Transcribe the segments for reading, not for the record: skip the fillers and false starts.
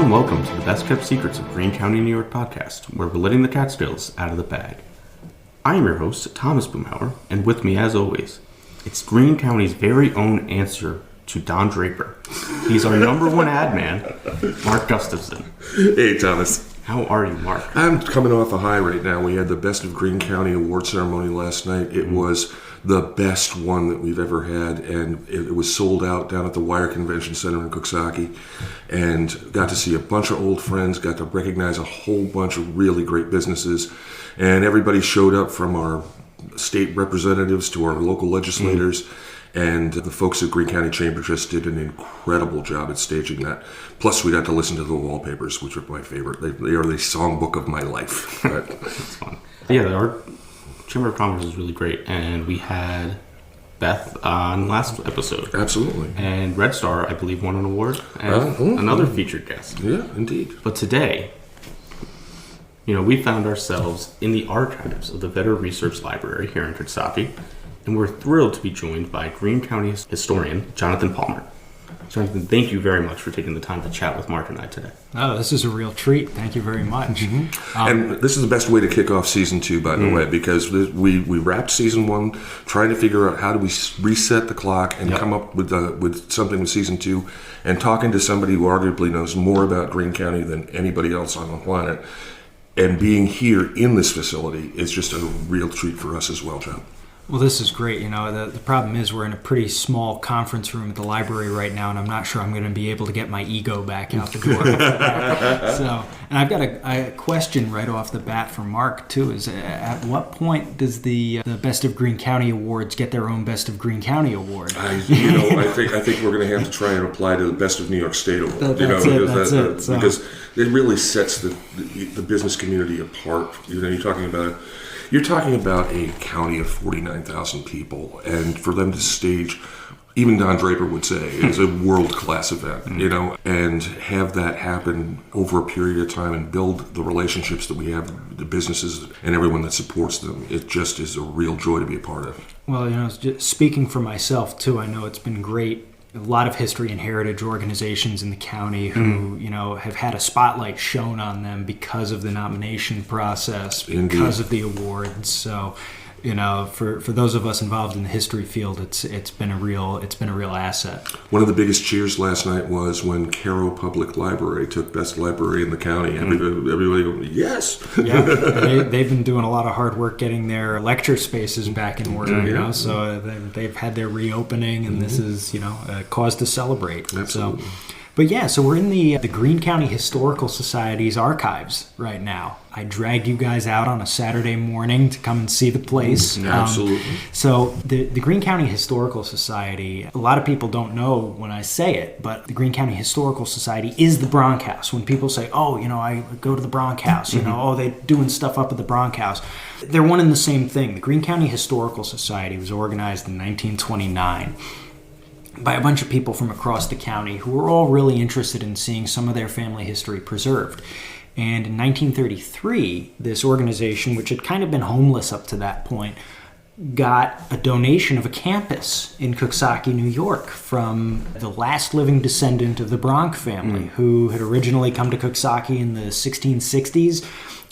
and welcome to the Best Kept Secrets of Greene County, New York podcast, where we're letting the Catskills out of the bag. I am your host, Thomas Boomhower, and with me, as always, it's Greene County's very own answer to Don Draper. He's our number one ad man, Mark Gustavson. Hey, Thomas. How are you, Mark? I'm coming off a high right now. We had the Best of Greene County award ceremony last night. It was the best one that we've ever had, and it was sold out down at the Wire Convention Center in Coxsackie, and got to see a bunch of old friends, got to recognize a whole bunch of really great businesses, and everybody showed up from our state representatives to our local legislators. And the folks at Greene County Chamber just did an incredible job at staging that. Plus, we got to listen to the wallpapers, which are my favorite. They are the songbook of my life. It's fun. Yeah, our Chamber of Commerce is really great. And we had Beth on last episode. Absolutely. And Red Star, I believe, won an award. And another featured guest. Yeah, indeed. But today, we found ourselves in the archives of the Vedder Research Library here in Coxsackie. And we're thrilled to be joined by Greene County historian Jonathan Palmer. Jonathan, thank you very much for taking the time to chat with Mark and I today. Oh, this is a real treat. Thank you very much. And this is the best way to kick off season 2, by the way, because we wrapped season 1 trying to figure out how do we reset the clock and come up with something with season 2, and talking to somebody who arguably knows more about Greene County than anybody else on the planet. And being here in this facility is just a real treat for us as well, John. Well, this is great. The problem is we're in a pretty small conference room at the library right now, and I'm not sure I'm going to be able to get my ego back out the door. And I've got a question right off the bat for Mark, too, is at what point does the Best of Greene County Awards get their own Best of Greene County Award? I think we're going to have to try and apply to the Best of New York State Award. That's it. Because it really sets the business community apart. You're talking about a county of 49,000 people, and for them to stage, even Don Draper would say, is a world-class event, and have that happen over a period of time and build the relationships that we have, the businesses and everyone that supports them. It just is a real joy to be a part of. Well, speaking for myself, too, I know it's been great. A lot of history and heritage organizations in the county who, have had a spotlight shown on them because of the nomination process, because of the awards. So, for those of us involved in the history field, it's been a real asset. One of the biggest cheers last night was when Cairo Public Library took Best Library in the county. Everybody go, yes! Yeah, they've been doing a lot of hard work getting their lecture spaces back in order, so they've had their reopening, and this is, a cause to celebrate. Absolutely. So we're in the Greene County Historical Society's archives right now. I dragged you guys out on a Saturday morning to come and see the place. Absolutely. So the Greene County Historical Society, a lot of people don't know when I say it, but the Greene County Historical Society is the Bronck House. When people say, I go to the Bronck House, they're doing stuff up at the Bronck House. They're one and the same thing. The Greene County Historical Society was organized in 1929. By a bunch of people from across the county who were all really interested in seeing some of their family history preserved. And in 1933, this organization, which had kind of been homeless up to that point, got a donation of a campus in Coxsackie, New York, from the last living descendant of the Bronck family, who had originally come to Coxsackie in the 1660s,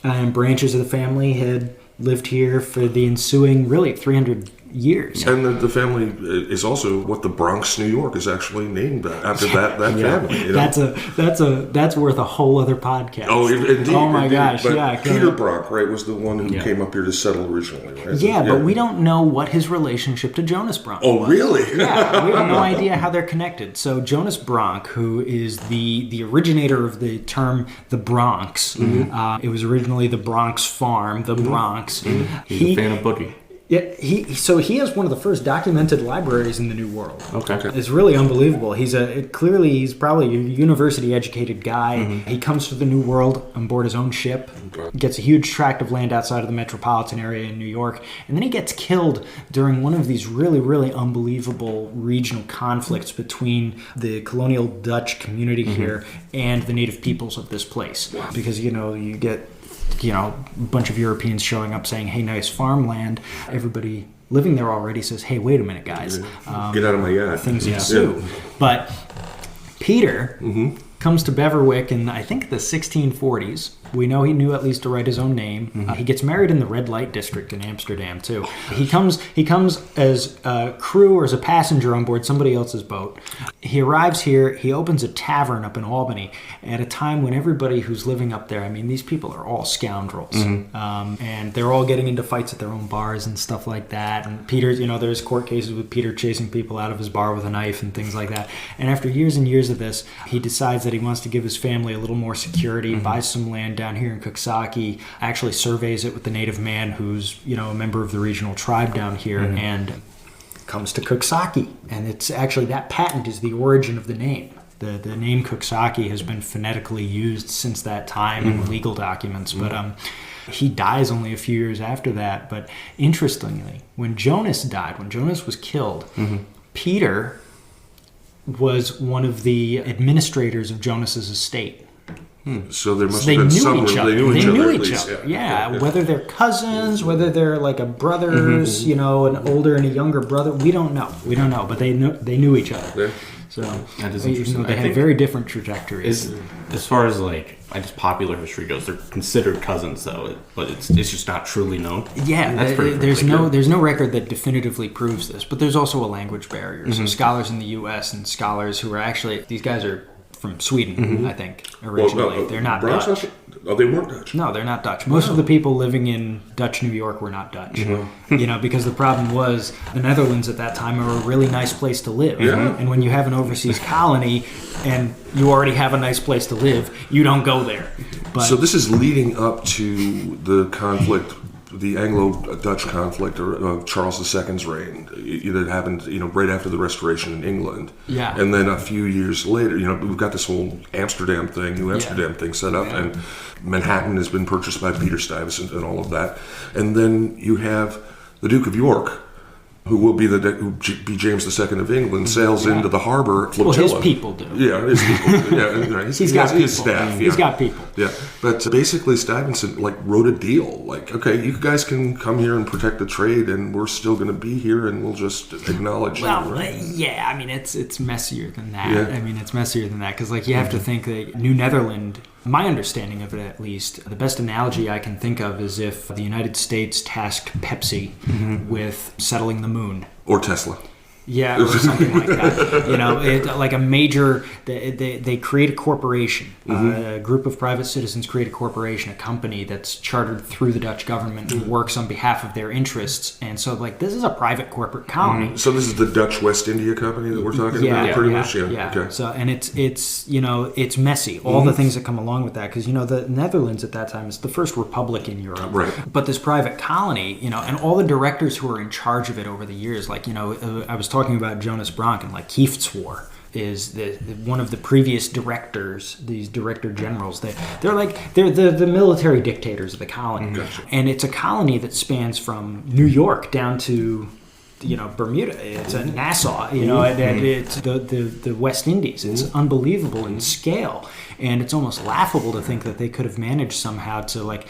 and branches of the family had lived here for the ensuing, really, 300 years. And the family is also what the Bronx, New York is actually named after that family. That's worth a whole other podcast. Oh, indeed. Oh my gosh, but Pieter Bronck, right, was the one who came up here to settle originally, right? Yeah, but we don't know what his relationship to Johannes Bronck was. Oh, really? Yeah, we have no idea how they're connected. So Johannes Bronck, who is the originator of the term the Bronx, it was originally the Bronx Farm, the Bronx. He's a fan of Boogie. Yeah, he has one of the first documented libraries in the New World. Okay. It's really unbelievable. He's probably a university-educated guy. He comes to the New World on board his own ship, gets a huge tract of land outside of the metropolitan area in New York, and then he gets killed during one of these really, really unbelievable regional conflicts between the colonial Dutch community here and the native peoples of this place. Wow. Because, you get a bunch of Europeans showing up saying, hey, nice farmland. Everybody living there already says, hey, wait a minute, guys. Get out of my yard. Things ensue. But Peter comes to Beverwyck in, I think, the 1640s. We know he knew at least to write his own name. He gets married in the red light district in Amsterdam, too. He comes as a crew or as a passenger on board somebody else's boat. He arrives here. He opens a tavern up in Albany at a time when everybody who's living up there, I mean, these people are all scoundrels. And they're all getting into fights at their own bars and stuff like that. And Peter's, there's court cases with Peter chasing people out of his bar with a knife and things like that. And after years and years of this, he decides that he wants to give his family a little more security, buys some land down here in Coxsackie, actually surveys it with the native man who's, a member of the regional tribe down here, and comes to Coxsackie. And it's actually, that patent is the origin of the name. The name Coxsackie has been phonetically used since that time in legal documents, but he dies only a few years after that. But interestingly, when Jonas died, when Jonas was killed, Peter was one of the administrators of Jonas's estate. So there must have been some. They knew each other. Yeah. Whether they're cousins, whether they're like a brothers, an older and a younger brother, we don't know. But they knew each other. Yeah. So that is interesting. They had very different trajectories. As far as popular history goes, they're considered cousins, though, but it's just not truly known. Yeah, there's no record that definitively proves this, but there's also a language barrier. So scholars in the U.S. and scholars who are actually, these guys are from Sweden, I think, originally. They're not Dutch. Oh, they weren't Dutch? No, they're not Dutch. Most of the people living in Dutch New York were not Dutch. Because the problem was the Netherlands at that time are a really nice place to live. Yeah. And when you have an overseas colony and you already have a nice place to live, you don't go there. So this is leading up to the conflict, the Anglo-Dutch conflict of Charles II's reign that happened, right after the Restoration in England. Yeah. And then a few years later, we've got this whole New Amsterdam thing set up, and Manhattan has been purchased by Peter Stuyvesant and all of that. And then you have the Duke of York, who will be James II of England, sails into the harbor flotilla. Well, his people do. Yeah, his people. Yeah, he's got people. His staff. Yeah. He's got people. Yeah, but basically Stuyvesant wrote a deal. Okay, you guys can come here and protect the trade, and we're still going to be here, and we'll just acknowledge. Well, yeah, I mean it's messier than that. Yeah. I mean it's messier than that because you have to think that New Netherland. My understanding of it, at least, the best analogy I can think of is if the United States tasked Pepsi with settling the moon. Or Tesla. Yeah, or something like that. Like a major, they create a corporation. A group of private citizens create a corporation, a company that's chartered through the Dutch government and works on behalf of their interests. And so, this is a private corporate colony. So this is the Dutch West India Company that we're talking about, pretty much? Yeah. Okay. So, and it's messy. All the things that come along with that, because, the Netherlands at that time is the first republic in Europe. Right. But this private colony, and all the directors who are in charge of it over the years, I was talking about Johannes Bronck and Kieftswar is one of the previous directors, these director generals. They're the military dictators of the colony. Gotcha. And it's a colony that spans from New York down to Bermuda. It's a Nassau, and it's the West Indies. It's unbelievable in scale, and it's almost laughable to think that they could have managed somehow to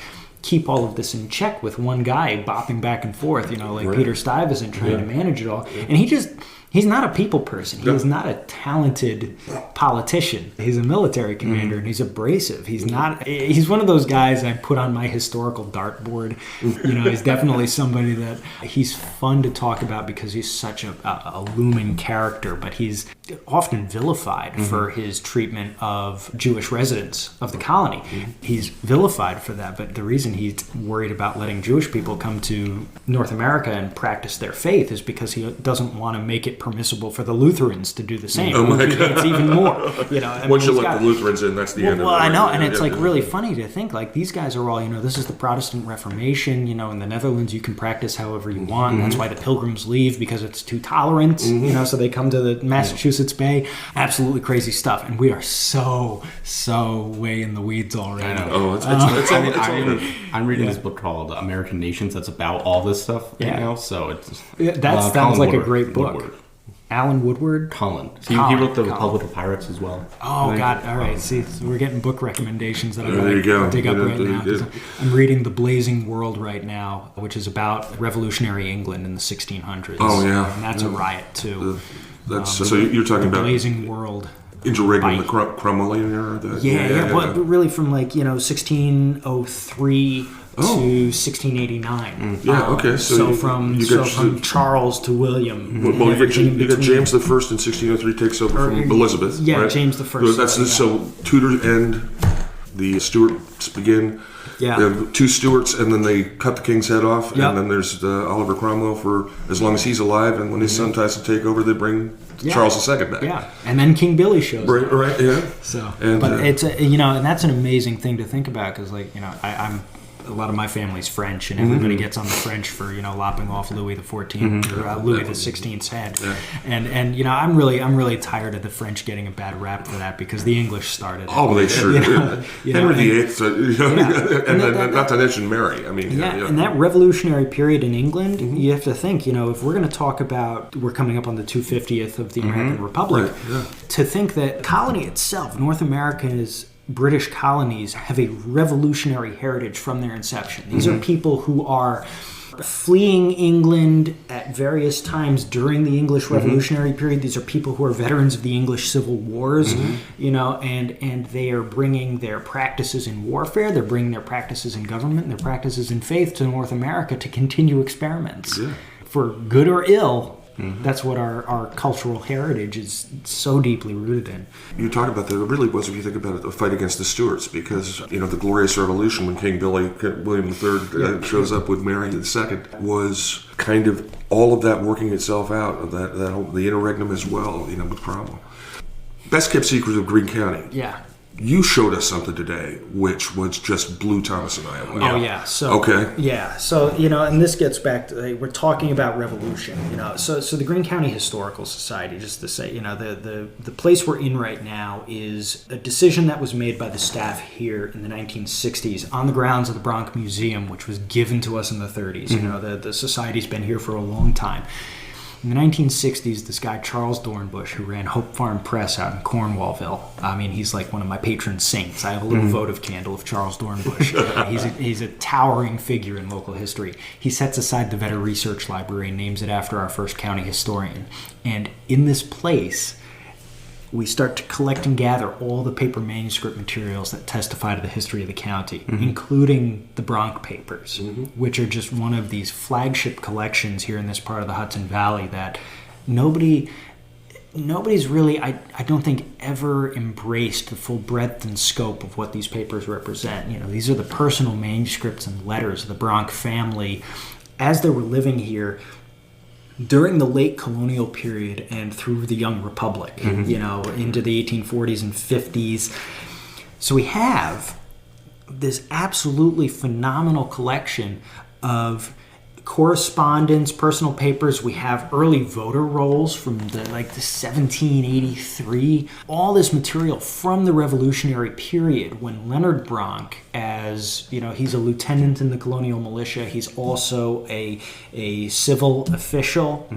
keep all of this in check with one guy bopping back and forth, Peter Stuyvesant trying to manage it all. And he's not a people person. He is not a talented politician. He's a military commander, and he's abrasive. He's one of those guys I put on my historical dartboard. He's definitely somebody that he's fun to talk about because he's such a looming character, but he's often vilified for his treatment of Jewish residents of the colony. He's vilified for that, but the reason he's worried about letting Jewish people come to North America and practice their faith is because he doesn't want to make it permissible for the Lutherans to do the same. Oh my God. It's even more. Once you let the Lutherans in, that's the end of it. Well, I know, and it's really funny to think these guys are all, this is the Protestant Reformation. In the Netherlands you can practice however you want. That's why the Pilgrims leave, because it's too tolerant. So they come to the Massachusetts Bay. Absolutely crazy stuff, and we are so way in the weeds already. I know. Oh, it's I'm reading this book called American Nations that's about all this stuff. So it's that sounds like a great book. Woodward. Alan Woodward? Colin. He wrote The Republic of Pirates as well. Oh, God. All right. See, so we're getting book recommendations that I'm going to dig up right now. I'm reading The Blazing World right now, which is about revolutionary England in the 1600s. Oh, yeah. And that's a riot, too. So you're talking about Blazing World. Interregnum, the Cromwellian era? But really from 1603 to 1689. So from Charles to William. Well, you got James the First in 1603 takes over from Elizabeth. Yeah, right? James the First. So Tudors end, the Stuarts begin. Yeah. They have 2 Stuarts, and then they cut the king's head off, and then there's Oliver Cromwell for as long as he's alive, and when his son tries to take over, they bring Charles II back. Yeah, and then King Billy shows up. Right, yeah. So, but it's and that's an amazing thing to think about because, I'm a lot of my family's French, and everybody gets on the French for lopping off Louis XIV or Louis XVI's head, and I'm really tired of the French getting a bad rap for that because the English started it. Oh, they sure did. Henry VIII, and then not to mention Mary. And that revolutionary period in England, you have to think, if we're going to talk about, we're coming up on the 250th of the American Republic, to think that colony itself, North America's British colonies have a revolutionary heritage from their inception. These are people who are fleeing England at various times during the English Revolutionary period. These are people who are veterans of the English Civil Wars, and they are bringing their practices in warfare, they're bringing their practices in government, and their practices in faith to North America to continue experiments. For good or ill. That's what our cultural heritage is so deeply rooted in. You talk about that. It really was, if you think about it, a fight against the Stuarts because, the Glorious Revolution when King William III shows up with Mary II was kind of all of that working itself out, of that whole, the interregnum as well, with Cromwell. Best kept secrets of Greene County. Yeah. You showed us something today, which was just blew Thomas and I away. Oh, yeah. So, okay. Yeah. So, and this gets back to, we're talking about revolution, So the Greene County Historical Society, just to say, the place we're in right now is a decision that was made by the staff here in the 1960s on the grounds of the Bronck Museum, which was given to us in the 30s. The society's been here for a long time. In the 1960s, this guy, Charles Dornbusch, who ran Hope Farm Press out in Cornwallville, he's like one of my patron saints. I have a little votive candle of Charles Dornbusch. He's a towering figure in local history. He sets aside the Vedder Research Library and names it after our first county historian. And in this place, we start to collect and gather all the paper manuscript materials that testify to the history of the county, including the Bronck papers, which are just one of these flagship collections here in this part of the Hudson Valley that nobody's really, I don't think, ever embraced the full breadth and scope of what these papers represent. These are the personal manuscripts and letters of the Bronck family as they were living here during the late colonial period and through the Young Republic, into the 1840s and 50s. So we have this absolutely phenomenal collection of correspondence, personal papers. We have early voter rolls from the 1783. All this material from the Revolutionary period when Leonard Bronck, as he's a lieutenant in the colonial militia. He's also a civil official.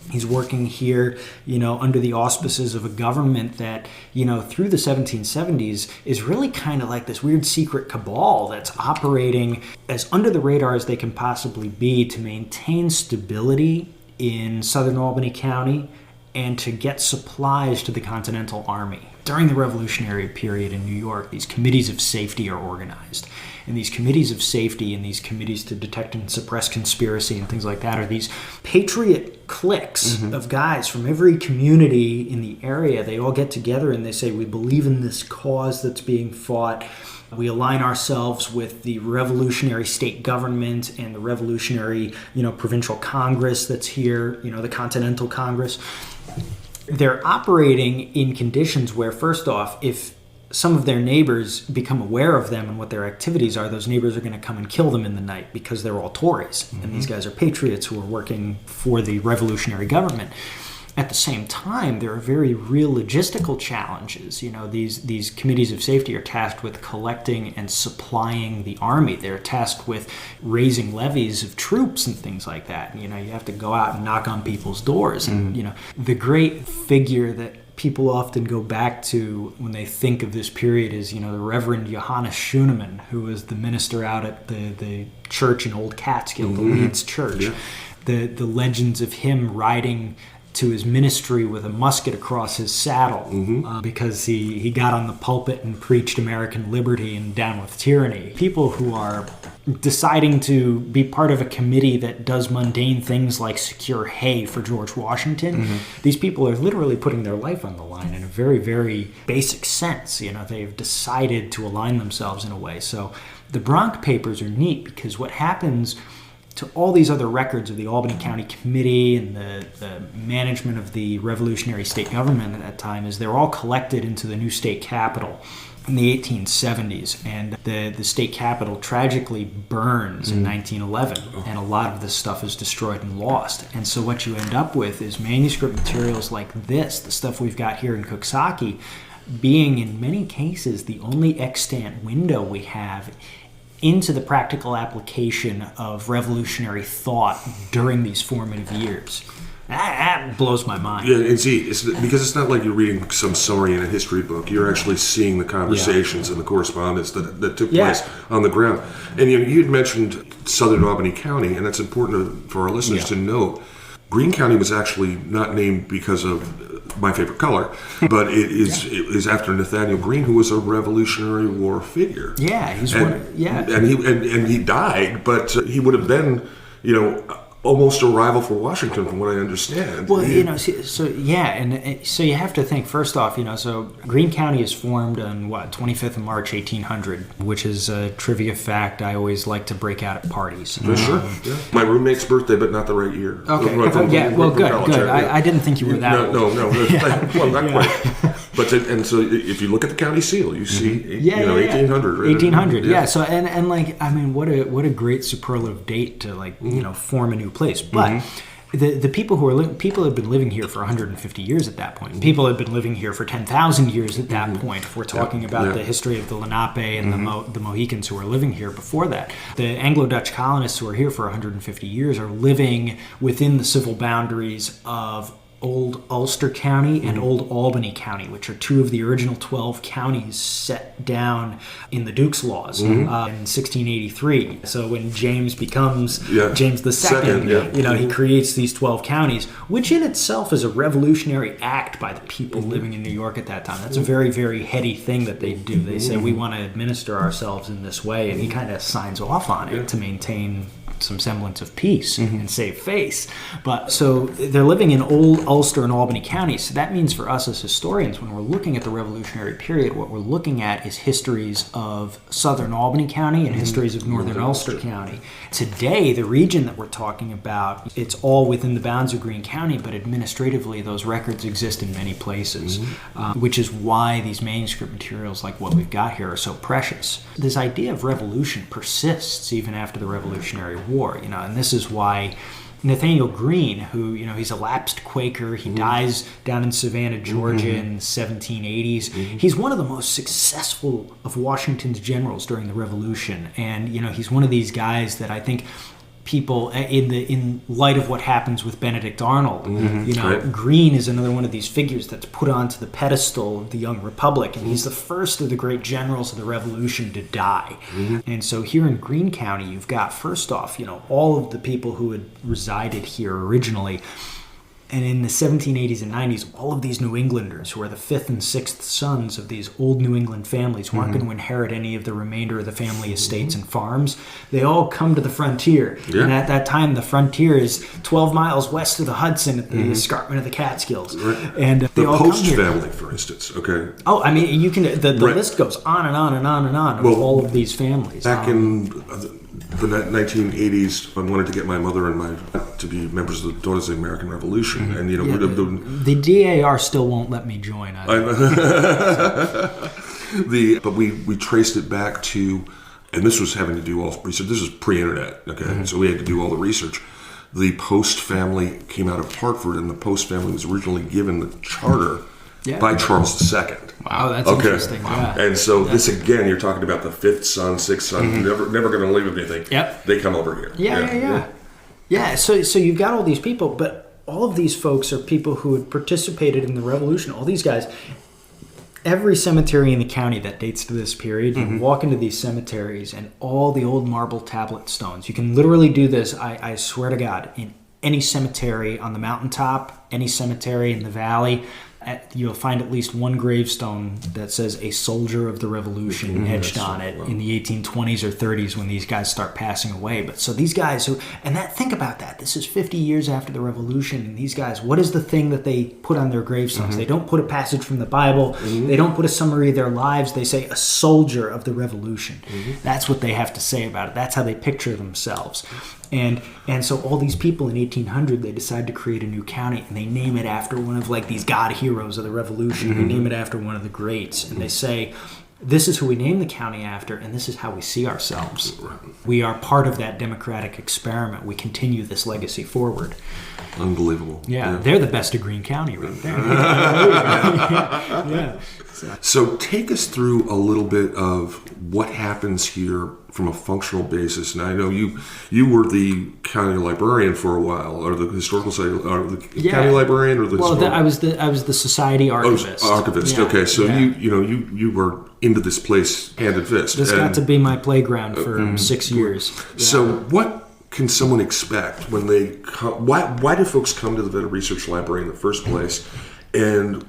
He's working here, under the auspices of a government that, through the 1770s is really kind of like this weird secret cabal that's operating as under the radar as they can possibly be to maintain stability in southern Albany County and to get supplies to the Continental Army. During the Revolutionary period in New York, these committees of safety are organized. And these committees of safety and these committees to detect and suppress conspiracy and things like that are these patriot cliques of guys from every community in the area. They all get together and they say, we believe in this cause that's being fought. We align ourselves with the revolutionary state government and the revolutionary, provincial Congress that's here, the Continental Congress. They're operating in conditions where, first off, if some of their neighbors become aware of them and what their activities are, those neighbors are going to come and kill them in the night because they're all Tories. And these guys are patriots who are working for the revolutionary government. At the same time, there are very real logistical challenges. These committees of safety are tasked with collecting and supplying the army. They're tasked with raising levies of troops and things like that. You have to go out and knock on people's doors. And, the great figure that people often go back to when they think of this period is, the Reverend Johannes Schuneman, who was the minister out at the church in Old Catskill, the Leeds Church. The legends of him riding to his ministry with a musket across his saddle because he got on the pulpit and preached American liberty and down with tyranny. People who are deciding to be part of a committee that does mundane things like secure hay for George Washington, these people are literally putting their life on the line in a very, very basic sense. They've decided to align themselves in a way. So the Bronck papers are neat because what happens to all these other records of the Albany County Committee and the management of the revolutionary state government at that time is they're all collected into the new state capitol in the 1870s, and the state capitol tragically burns in 1911, and a lot of this stuff is destroyed and lost. And so what you end up with is manuscript materials like this, the stuff we've got here in Coxsackie, being in many cases the only extant window we have into the practical application of revolutionary thought during these formative years. That blows my mind. Yeah, and see, because it's not like you're reading some summary in a history book. You're actually seeing the conversations and the correspondence that took place on the ground. And you had mentioned Southern Albany County, and that's important for our listeners to note. Greene County was actually not named because of my favorite color, but it is after Nathaniel Greene, who was a Revolutionary War figure. Yeah, and he died, but he would have been, almost a rival for Washington, from what I understand. Well, so you have to think, first off, so Greene County is formed on 25th of March, 1800, which is a trivia fact I always like to break out at parties. For sure. Yeah. My roommate's birthday, but not the right year. Okay. Good. I didn't think you were that old. No. Well, not quite. But so if you look at the county seal, you see 1800. Right? 1800. Yeah. So what a great superlative date to form a new place. But the people who are people had been living here for 150 years at that point. People had been living here for 10,000 years at that point. If we're talking about the history of the Lenape and the Mohicans who were living here before that, the Anglo-Dutch colonists who are here for 150 years are living within the civil boundaries of Old Ulster County and Old Albany County, which are two of the original 12 counties set down in the Duke's Laws in 1683. So when James becomes James II, he creates these 12 counties, which in itself is a revolutionary act by the people living in New York at that time. That's a very, very heady thing that they do. They say, we want to administer ourselves in this way, and he kind of signs off on it to maintain some semblance of peace and save face. But so they're living in Old Ulster and Albany counties. So that means for us as historians, when we're looking at the Revolutionary period, what we're looking at is histories of Southern Albany County and histories of Northern Ulster County. Today, the region that we're talking about, it's all within the bounds of Greene County, but administratively, those records exist in many places, which is why these manuscript materials like what we've got here are so precious. This idea of revolution persists even after the Revolutionary War, and this is why Nathaniel Greene, who, he's a lapsed Quaker, he dies down in Savannah, Georgia in the 1780s. He's one of the most successful of Washington's generals during the Revolution, and he's one of these guys that I think people, in light of what happens with Benedict Arnold, Greene is another one of these figures that's put onto the pedestal of the young republic, and he's the first of the great generals of the Revolution to die. And so here in Greene County, you've got, first off, all of the people who had resided here originally. And in the 1780s and 90s, all of these New Englanders who are the fifth and sixth sons of these old New England families who aren't going to inherit any of the remainder of the family estates and farms, they all come to the frontier. Yeah. And at that time, the frontier is 12 miles west of the Hudson at the escarpment of the Catskills. Right. And they all come here. The Post family, for instance, okay? Oh, I mean, you can. The list goes on and on and on and on of all of these families. Back in the 1980s, I wanted to get my mother and to be members of the Daughters of the American Revolution, and the DAR still won't let me join. But we traced it back to, and this was having to do all research. This was pre-internet, okay? So we had to do all the research. The Post family came out of Hartford, and the Post family was originally given the charter by Charles II. Wow, that's interesting. Wow. Yeah. And so this, again, you're talking about the fifth son, sixth son, never going to leave with anything. Yep. They come over here. Yeah, so you've got all these people, but all of these folks are people who had participated in the Revolution. All these guys, every cemetery in the county that dates to this period, you walk into these cemeteries and all the old marble tablet stones. You can literally do this, I swear to God, in any cemetery on the mountaintop, any cemetery in the valley, you'll find at least one gravestone that says a soldier of the revolution etched on it in the 1820s or 30s when these guys start passing away. But so these guys think about that. This is 50 years after the revolution, and these guys, what is the thing that they put on their gravestones? They don't put a passage from the Bible. They don't put a summary of their lives. They say a soldier of the revolution. That's what they have to say about it. That's how they picture themselves. And so all these people in 1800, they decide to create a new county, and they name it after one of like these god heroes of the revolution. They name it after one of the greats, and they say, this is who we name the county after, and this is how we see ourselves. We are part of that democratic experiment. We continue this legacy forward. Unbelievable. Yeah. They're the best of Greene County right there. Yeah. So take us through a little bit of what happens here from a functional basis. And I know you were the county librarian for a while, or the historical society, or the county librarian, or the I was the society archivist. Archivist. Okay, so you were into this place hand and fist. This got to be my playground for 6 years. Yeah. So what can someone expect when they come? Why do folks come to the Vedder Research Library in the first place? And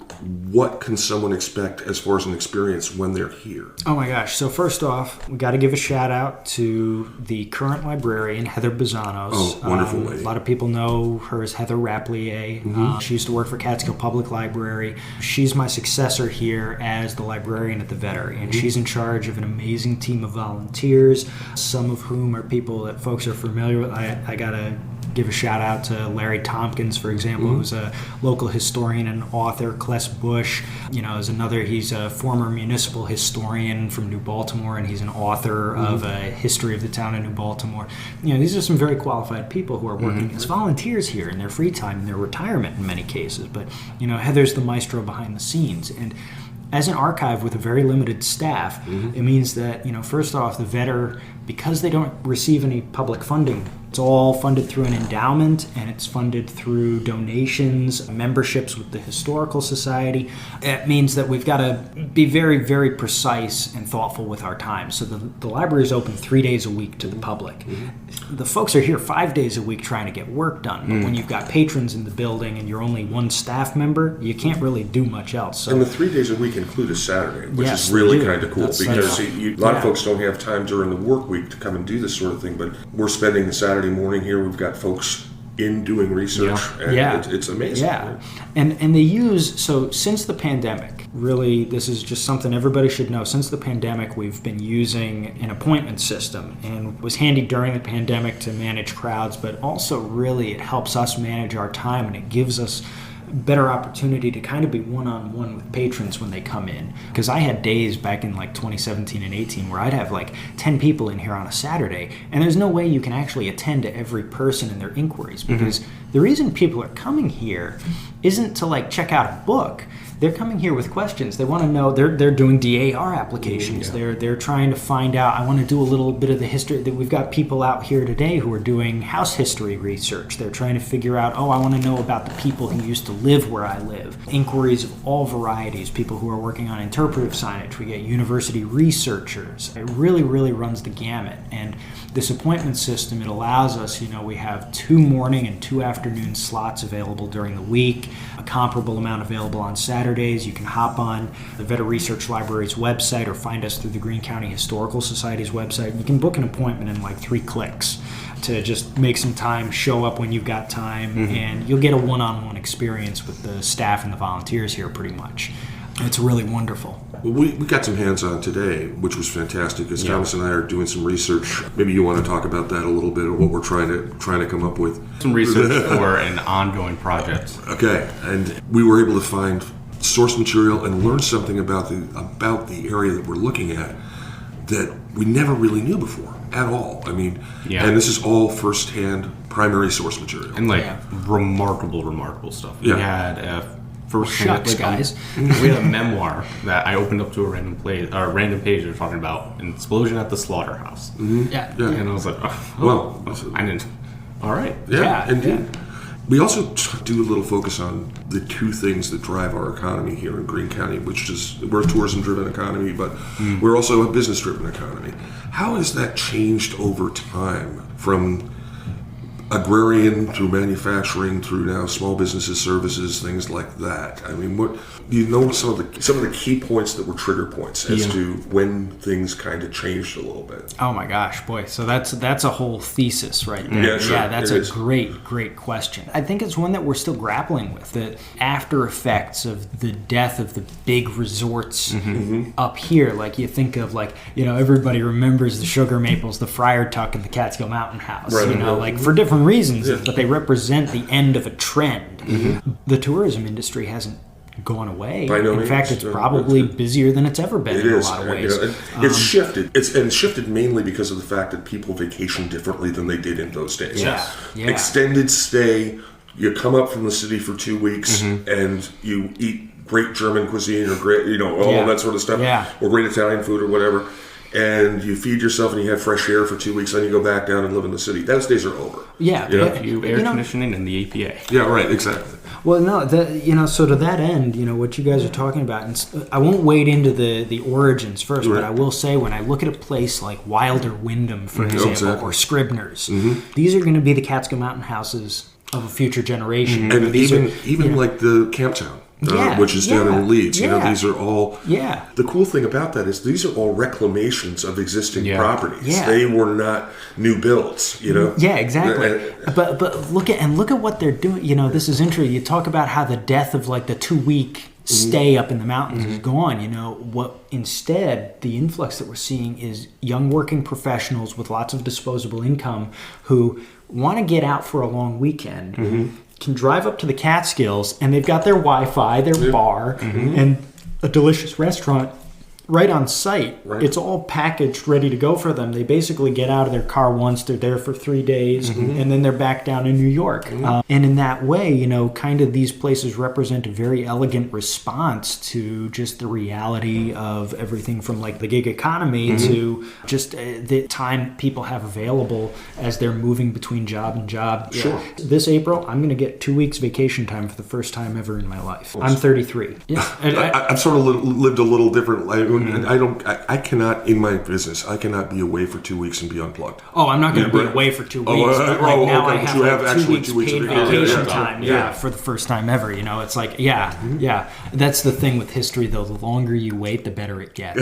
what can someone expect as far as an experience when they're here? Oh my gosh. So first off, we got to give a shout out to the current librarian, Heather Bizanos. Oh, wonderful lady. A lot of people know her as Heather Rapplier. She used to work for Catskill Public Library. She's my successor here as the librarian at the Vedder, and she's in charge of an amazing team of volunteers, some of whom are people that folks are familiar with. I got to give a shout out to Larry Tompkins, for example, who's a local historian and author. Kless Bush, is another. He's a former municipal historian from New Baltimore, and he's an author of a history of the town of New Baltimore. These are some very qualified people who are working as volunteers here in their free time, in their retirement in many cases. But, Heather's the maestro behind the scenes. And as an archive with a very limited staff, it means that, first off, the Vedder, because they don't receive any public funding, it's all funded through an endowment, and it's funded through donations, memberships with the Historical Society. It means that we've got to be very, very precise and thoughtful with our time. So the library is open 3 days a week to the public. The folks are here 5 days a week trying to get work done. But when you've got patrons in the building and you're only one staff member, you can't really do much else. So, and the 3 days a week include a Saturday, which is really kind of cool. Because a lot of folks don't have time during the work week to come and do this sort of thing, but we're spending the Saturday morning here. We've got folks in doing research, and it's amazing. Yeah, and they use, so since the pandemic, really, this is just something everybody should know. Since the pandemic, we've been using an appointment system, and it was handy during the pandemic to manage crowds, but also really it helps us manage our time, and it gives us better opportunity to kind of be one-on-one with patrons when they come in. Because I had days back in like 2017 and 18 where I'd have like 10 people in here on a Saturday, and there's no way you can actually attend to every person and their inquiries, because the reason people are coming here isn't to like check out a book. They're coming here with questions. They want to know. They're doing DAR applications. They're trying to find out. I want to do a little bit of the history. We've got people out here today who are doing house history research. They're trying to figure out. I want to know about the people who used to live where I live. Inquiries of all varieties. People who are working on interpretive signage. We get university researchers. It really, really runs the gamut. And this appointment system, it allows us. We have 2 morning and 2 afternoon slots available during the week. A comparable amount available on Saturdays. You can hop on the Vedder Research Library's website or find us through the Greene County Historical Society's website. You can book an appointment in like 3 clicks to just make some time, show up when you've got time, and you'll get a one-on-one experience with the staff and the volunteers here pretty much. It's really wonderful. Well, we got some hands-on today, which was fantastic, because Thomas and I are doing some research. Maybe you want to talk about that a little bit, or what we're trying to come up with. Some research for an ongoing project. Okay, and we were able to find source material and learn something about the area that we're looking at that we never really knew before at all. I mean, and this is all first-hand primary source material. And remarkable stuff. Yeah. We had Shucks, guys. We had a memoir that I opened up to a random page. They're talking about an explosion at the slaughterhouse. Yeah. And I was like, I didn't. All right. Yeah, indeed. We also do a little focus on the 2 things that drive our economy here in Greene County, which is we're a tourism-driven economy, but we're also a business-driven economy. How has that changed over time from agrarian through manufacturing through now small businesses, services, things like that. I mean, what some of the key points that were trigger points as to when things kind of changed a little bit. Oh my gosh, boy! So that's a whole thesis right there. Yeah, sure. Yeah, that's a great question. I think it's one that we're still grappling with. The after effects of the death of the big resorts up here. Like you think of everybody remembers the Sugar Maples, the Friar Tuck, and the Catskill Mountain House. Right. Like for different reasons, but they represent the end of a trend. The tourism industry hasn't gone away. By no In means. fact, it's probably busier than it's ever been in a lot of ways. It's shifted. It's shifted mainly because of the fact that people vacation differently than they did in those days. Yeah. Extended stay. You come up from the city for 2 weeks and you eat great German cuisine or great, all that sort of stuff, or great Italian food or whatever. And you feed yourself and you have fresh air for 2 weeks, then you go back down and live in the city. Those days are over. Yeah. You air conditioning and the APA. Yeah, right, exactly. Well, no, so to that end, what you guys are talking about, and I won't wade into the origins first, but I will say when I look at a place like Wilder Wyndham, for example, or Scribner's, these are going to be the Catskill Mountain houses of a future generation. And even like the Camptown. Which is down in Leeds. These are all... Yeah. The cool thing about that is these are all reclamations of existing properties. Yeah. They were not new builds, Yeah, exactly. But look at what they're doing. This is interesting. You talk about how the death of the 2-week stay up in the mountains is gone. What instead the influx that we're seeing is young working professionals with lots of disposable income who want to get out for a long weekend. Can drive up to the Catskills, and they've got their Wi-Fi, their bar, and a delicious restaurant right on site. Right. It's all packaged, ready to go for them. They basically get out of their car once, they're there for 3 days, and then they're back down in New York. And in that way, kind of these places represent a very elegant response to just the reality of everything from the gig economy to just the time people have available as they're moving between job and job. Sure. This April, I'm going to get 2 weeks vacation time for the first time ever in my life. I'm 33. Yeah. I've sort of lived a little different life. I cannot, in my business, I cannot be away for 2 weeks and be unplugged. Oh, I'm not going to be away for 2 weeks. But now I have 2 weeks paid vacation time. For the first time ever. It's That's the thing with history, though. The longer you wait, the better it gets.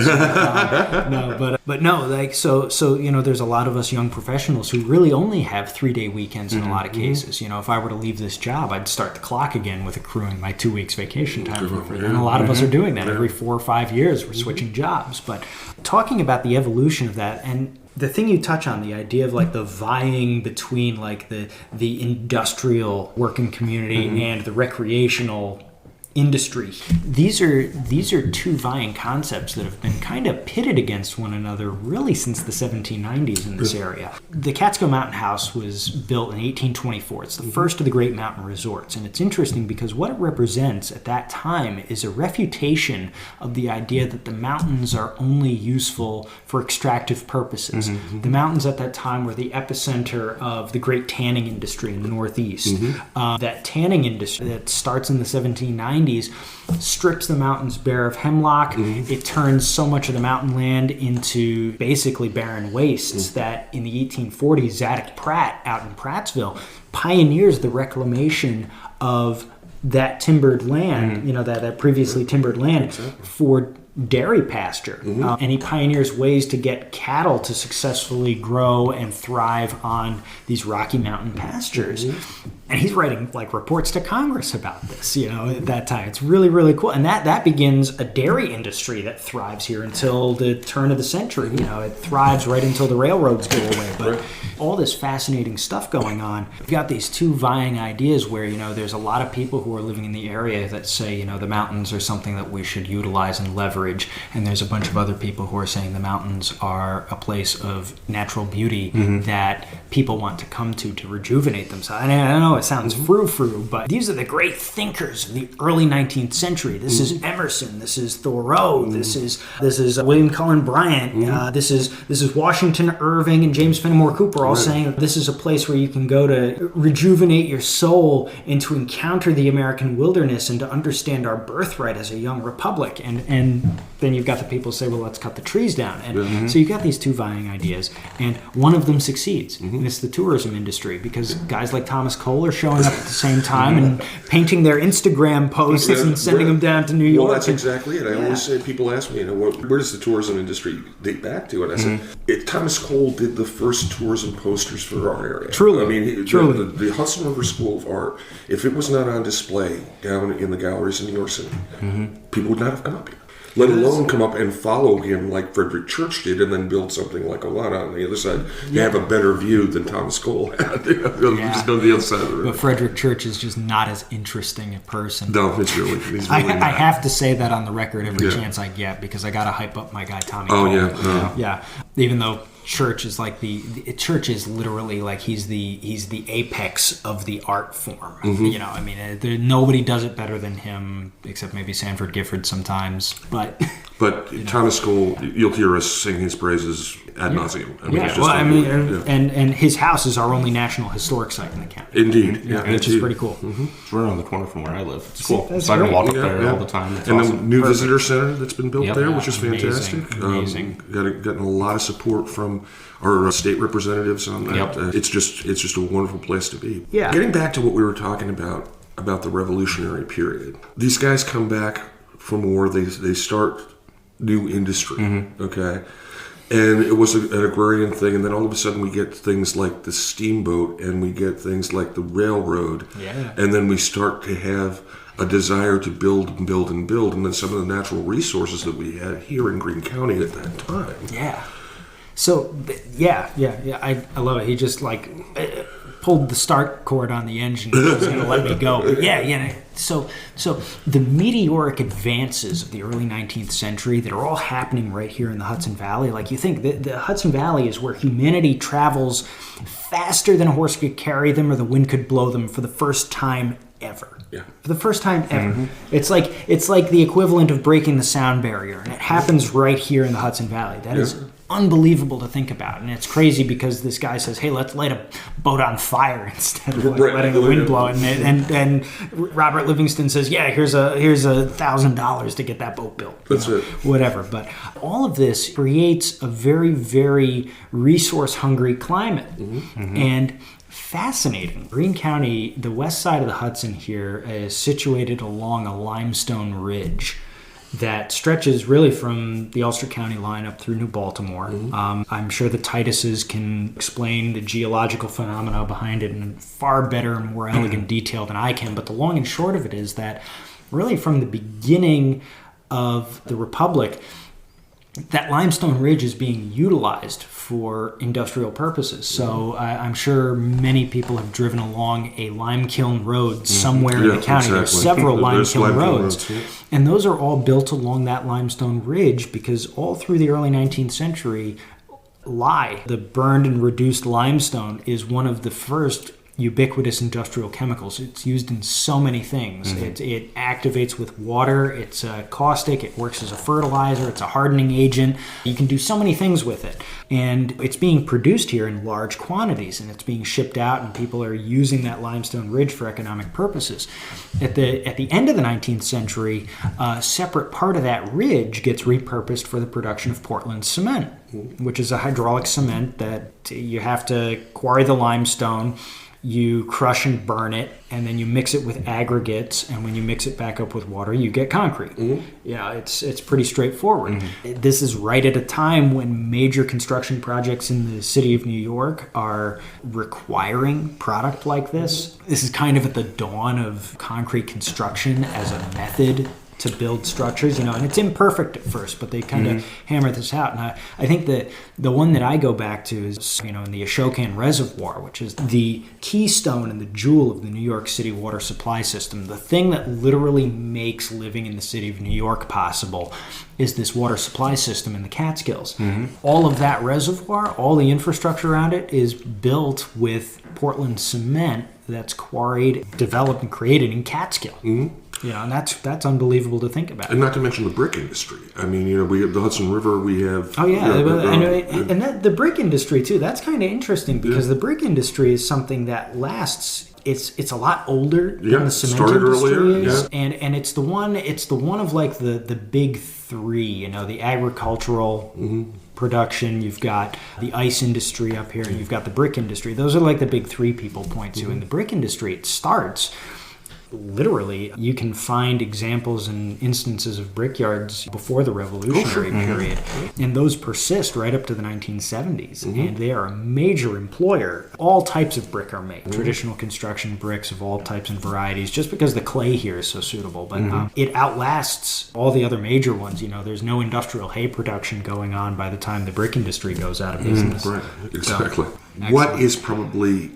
There's a lot of us young professionals who really only have 3-day weekends in a lot of cases. If I were to leave this job, I'd start the clock again with accruing my 2 weeks vacation time. And a lot of us are doing that every 4 or 5 years. We're switching jobs. But talking about the evolution of that, and the thing you touch on, the idea of the vying between the industrial working community and the recreational industry. These are two vying concepts that have been kind of pitted against one another really since the 1790s in this area. The Catskill Mountain House was built in 1824. It's the first of the great mountain resorts, and it's interesting because what it represents at that time is a refutation of the idea that the mountains are only useful for extractive purposes. The mountains at that time were the epicenter of the great tanning industry in the Northeast. That tanning industry that starts in the 1790s strips the mountains bare of hemlock. It turns so much of the mountain land into basically barren wastes that in the 1840s, Zadock Pratt out in Prattsville pioneers the reclamation of that timbered land, that previously timbered land for dairy pasture. And he pioneers ways to get cattle to successfully grow and thrive on these Rocky Mountain pastures. And he's writing reports to Congress about this, at that time. It's really, really cool. And that begins a dairy industry that thrives here until the turn of the century. It thrives right until the railroads go away. But all this fascinating stuff going on. We've got these two vying ideas where, there's a lot of people who are living in the area that say, the mountains are something that we should utilize and leverage. And there's a bunch of other people who are saying the mountains are a place of natural beauty that people want to come to rejuvenate themselves. And I know know it sounds frou-frou, but these are the great thinkers of the early 19th century. This is Emerson. This is Thoreau. This is William Cullen Bryant. This is Washington Irving and James Fenimore Cooper all saying that this is a place where you can go to rejuvenate your soul and to encounter the American wilderness and to understand our birthright as a young republic. And then you've got the people who say, well, let's cut the trees down. And so you've got these two vying ideas, and one of them succeeds, and it's the tourism industry, because guys like Thomas Cole are showing up at the same time and painting their Instagram posts and sending them down to New York. Well, that's exactly it. I always say, people ask me, where does the tourism industry date back to? And I said, Thomas Cole did the first tourism posters for our area. Truly. I mean, the Hudson River School of Art, if it was not on display down in the galleries in New York City, people would not have come up here. Let alone come up and follow him like Frederick Church did, and then build something like Olana on the other side. They have a better view than Thomas Cole had. Just go to the other side of the river. But Frederick Church is just not as interesting a person. No, he's really not. I have to say that on the record every chance I get, because I got to hype up my guy Tommy Oh, Cole. yeah. Yeah. Even though Church is like Church is literally like he's the apex of the art form. You know, I mean, nobody does it better than him, except maybe Sanford Gifford sometimes. But Thomas Cole, you'll hear us sing his praises ad nauseum. And his house is our only National Historic Site in the county. Indeed, which is pretty cool. It's right around the corner from where I live. It's cool. That's So I can great. walk up there all the time. It's and awesome. the new visitor center that's been built there, which is Amazing. fantastic. Amazing. Gotten a lot of support from our state representatives on that. It's just a wonderful place to be. Yeah. Getting back to what we were talking about the Revolutionary period. These guys come back from war. They start new industry. Okay. And it was an agrarian thing, and then all of a sudden we get things like the steamboat, and we get things like the railroad, and then we start to have a desire to build and build and build, and then some of the natural resources that we had here in Greene County at that time. Yeah. So, I love it. He just pulled the start cord on the engine and was going to let me go. But So the meteoric advances of the early 19th century that are all happening right here in the Hudson Valley, like you think the Hudson Valley is where humanity travels faster than a horse could carry them or the wind could blow them for the first time ever. Yeah. For the first time ever. It's like the equivalent of breaking the sound barrier, and it happens right here in the Hudson Valley. That is unbelievable to think about, and it's crazy because this guy says, hey, let's light a boat on fire instead of letting the wind blow, and Robert Livingston says, here's $1,000 to get that boat built. That's it. Whatever. But all of this creates a very, very resource-hungry climate. And fascinating. Greene County, the west side of the Hudson here, is situated along a limestone ridge that stretches really from the Ulster County line up through New Baltimore. I'm sure the Tituses can explain the geological phenomena behind it in far better and more elegant detail than I can, but the long and short of it is that really from the beginning of the Republic, that limestone ridge is being utilized for industrial purposes. So I'm sure many people have driven along a lime kiln road somewhere in the county. There's several lime kiln roads. And those are all built along that limestone ridge because all through the early 19th century, lye, the burned and reduced limestone, is one of the first ubiquitous industrial chemicals. It's used in so many things. It activates with water. It's caustic. It works as a fertilizer. It's a hardening agent. You can do so many things with it. And it's being produced here in large quantities, and it's being shipped out, and people are using that limestone ridge for economic purposes. At the end of the 19th century, a separate part of that ridge gets repurposed for the production of Portland cement, which is a hydraulic cement that you have to quarry the limestone, you crush and burn it, and then you mix it with aggregates, and when you mix it back up with water, you get concrete. It's pretty straightforward. This is right at a time when major construction projects in the city of New York are requiring product like this. This is kind of at the dawn of concrete construction as a method to build structures, and it's imperfect at first, but they kind of hammer this out. And I think that the one that I go back to is, in the Ashokan Reservoir, which is the keystone and the jewel of the New York City water supply system. The thing that literally makes living in the city of New York possible is this water supply system in the Catskills. All of that reservoir, all the infrastructure around it is built with Portland cement that's quarried, developed, and created in Catskill. You know, and that's unbelievable to think about. And not to mention the brick industry. I mean, you know, we have the Hudson River, we have... Oh, yeah. And the brick industry, too, that's kind of interesting because the brick industry is something that lasts... It's a lot older than the cement industry is. Yeah. And it's the one of like the big three, you know, the agricultural production, you've got the ice industry up here, and you've got the brick industry. Those are like the big three people point to. In the brick industry, it starts... Literally, you can find examples and instances of brickyards before the Revolutionary period, and those persist right up to the 1970s, and they are a major employer. All types of brick are made, traditional construction bricks of all types and varieties, just because the clay here is so suitable, but it outlasts all the other major ones. You know, there's no industrial hay production going on by the time the brick industry goes out of business. Right, exactly. What is probably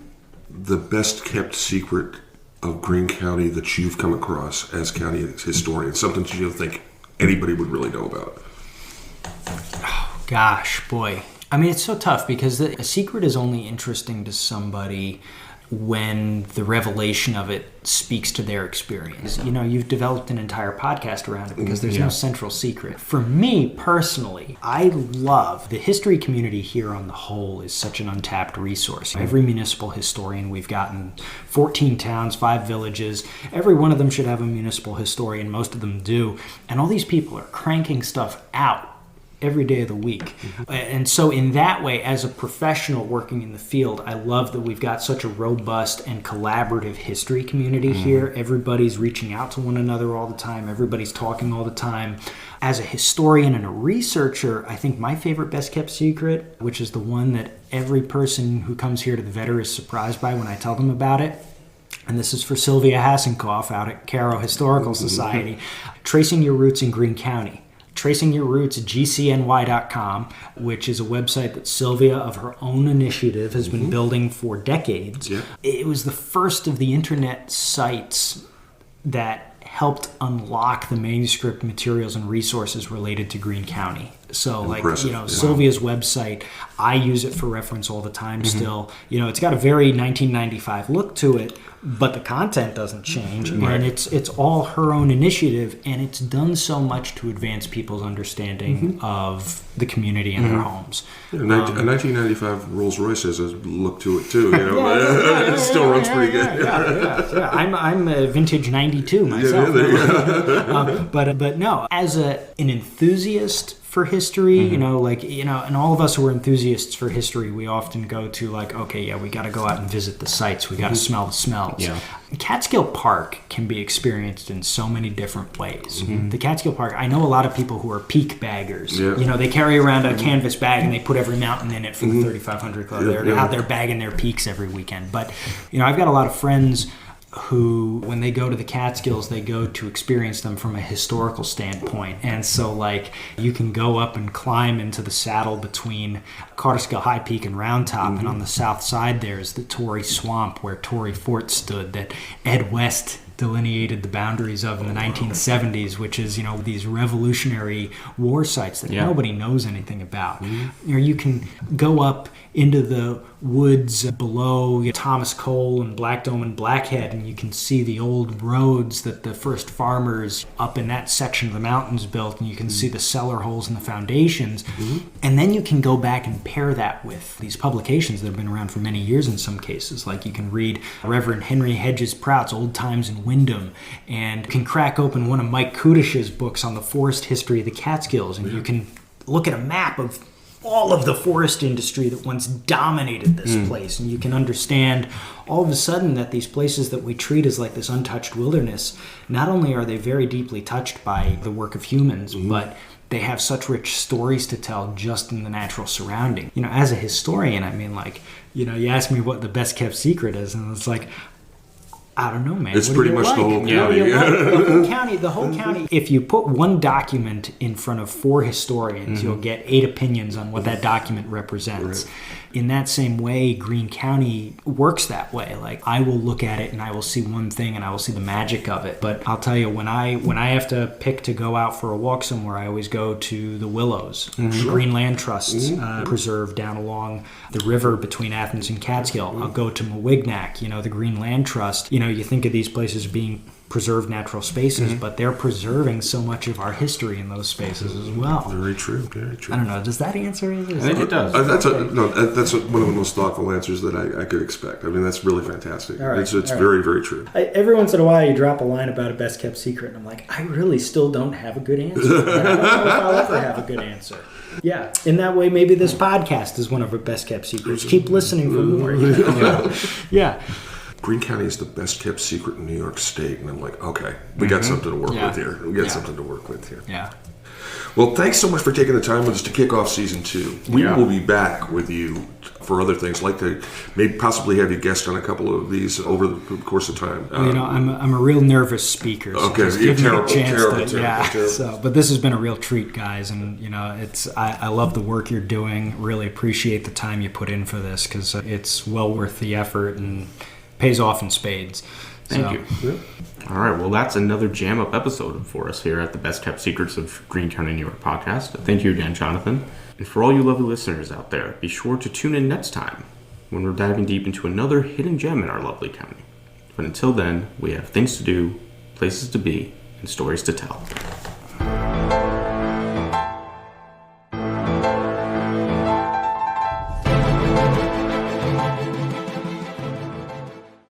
the best kept secret of Greene County that you've come across as county historian? Something that you don't think anybody would really know about? Oh, gosh, boy. I mean, it's so tough because a secret is only interesting to somebody when the revelation of it speaks to their experience. You know, you've developed an entire podcast around it because there's no central secret. For me, personally, I love the history community here on the whole is such an untapped resource. Every municipal historian we've gotten, 14 towns, 5 villages, every one of them should have a municipal historian. Most of them do. And all these people are cranking stuff out every day of the week. And so in that way, as a professional working in the field, I love that we've got such a robust and collaborative history community here. Everybody's reaching out to one another all the time. Everybody's talking all the time. As a historian and a researcher, I think my favorite best kept secret, which is the one that every person who comes here to the Vedder is surprised by when I tell them about it, and this is for Sylvia Hassenkoff out at Caro Historical Society, Tracing Your Roots in Greene County. Tracing Your Roots at gcny.com, which is a website that Sylvia, of her own initiative, has been building for decades. Yeah. It was the first of the internet sites that helped unlock the manuscript materials and resources related to Greene County. So, Sylvia's website, I use it for reference all the time still. You know, it's got a very 1995 look to it, but the content doesn't change. And it's all her own initiative, and it's done so much to advance people's understanding of the community and their homes. Yeah, a 1995 Rolls-Royce has a look to it, too. You know, it still runs pretty good. Yeah. I'm a vintage 92 myself. But no, as an enthusiast for history, and all of us who are enthusiasts for history, we often go to we got to go out and visit the sites. We got to smell the smells. Yeah. Catskill Park can be experienced in so many different ways. The Catskill Park, I know a lot of people who are peak baggers. Yeah. You know, they carry around a canvas bag and they put every mountain in it for the 3,500 Club. They're out there bagging their peaks every weekend. But, I've got a lot of friends who, when they go to the Catskills, they go to experience them from a historical standpoint. And so, you can go up and climb into the saddle between Catskill High Peak and Round Top, and on the south side there is the Tory Swamp, where Tory Fort stood, that Ed West delineated the boundaries of in the 1970s, which is, these Revolutionary War sites that nobody knows anything about. You can go up into the woods below Thomas Cole and Black Dome and Blackhead, and you can see the old roads that the first farmers up in that section of the mountains built, and you can see the cellar holes and the foundations. And then you can go back and pair that with these publications that have been around for many years in some cases. Like you can read Reverend Henry Hedges Prout's Old Times in Wyndham, and you can crack open one of Mike Kudish's books on the forest history of the Catskills, and you can look at a map of all of the forest industry that once dominated this place, and you can understand all of a sudden that these places that we treat as like this untouched wilderness, not only are they very deeply touched by the work of humans, but they have such rich stories to tell just in the natural surrounding. As a historian, you ask me what the best kept secret is, and it's like, I don't know, man. It's pretty much the whole county. The whole county. If you put one document in front of 4 historians, you'll get 8 opinions on what that document represents. Right. In that same way, Greene County works that way. Like, I will look at it and I will see one thing and I will see the magic of it. But I'll tell you, when I have to pick to go out for a walk somewhere, I always go to the Willows, Green Land Trust preserve down along the river between Athens and Catskill. I'll go to Mawignac, the Green Land Trust. You think of these places being preserved natural spaces, but they're preserving so much of our history in those spaces as well. Very true. Very true. I don't know. Does that answer it? I think it does. That's one of the most thoughtful answers that I could expect. I mean, that's really fantastic. Right, it's very, very true. Every once in a while, you drop a line about a best kept secret, and I'm like, I really still don't have a good answer. And I don't know if I'll ever have a good answer. Yeah, in that way, maybe this podcast is one of our best kept secrets. Keep listening for more. Yeah. Greene County is the best kept secret in New York State. And I'm like, okay, we got something to work with here. Something to work with here. Yeah. Well, thanks so much for taking the time with us to kick off season 2. We will be back with you for other things, like to maybe possibly have you guest on a couple of these over the course of time. I'm a real nervous speaker. So okay, just give me a chance terrible. So, but this has been a real treat, guys, and I love the work you're doing. Really appreciate the time you put in for this, because it's well worth the effort and pays off in spades. Thank you. Yeah. All right, well, that's another jam-up episode for us here at the Best Kept Secrets of Greene County, New York podcast. Thank you again, Jonathan. And for all you lovely listeners out there, be sure to tune in next time when we're diving deep into another hidden gem in our lovely county. But until then, we have things to do, places to be, and stories to tell.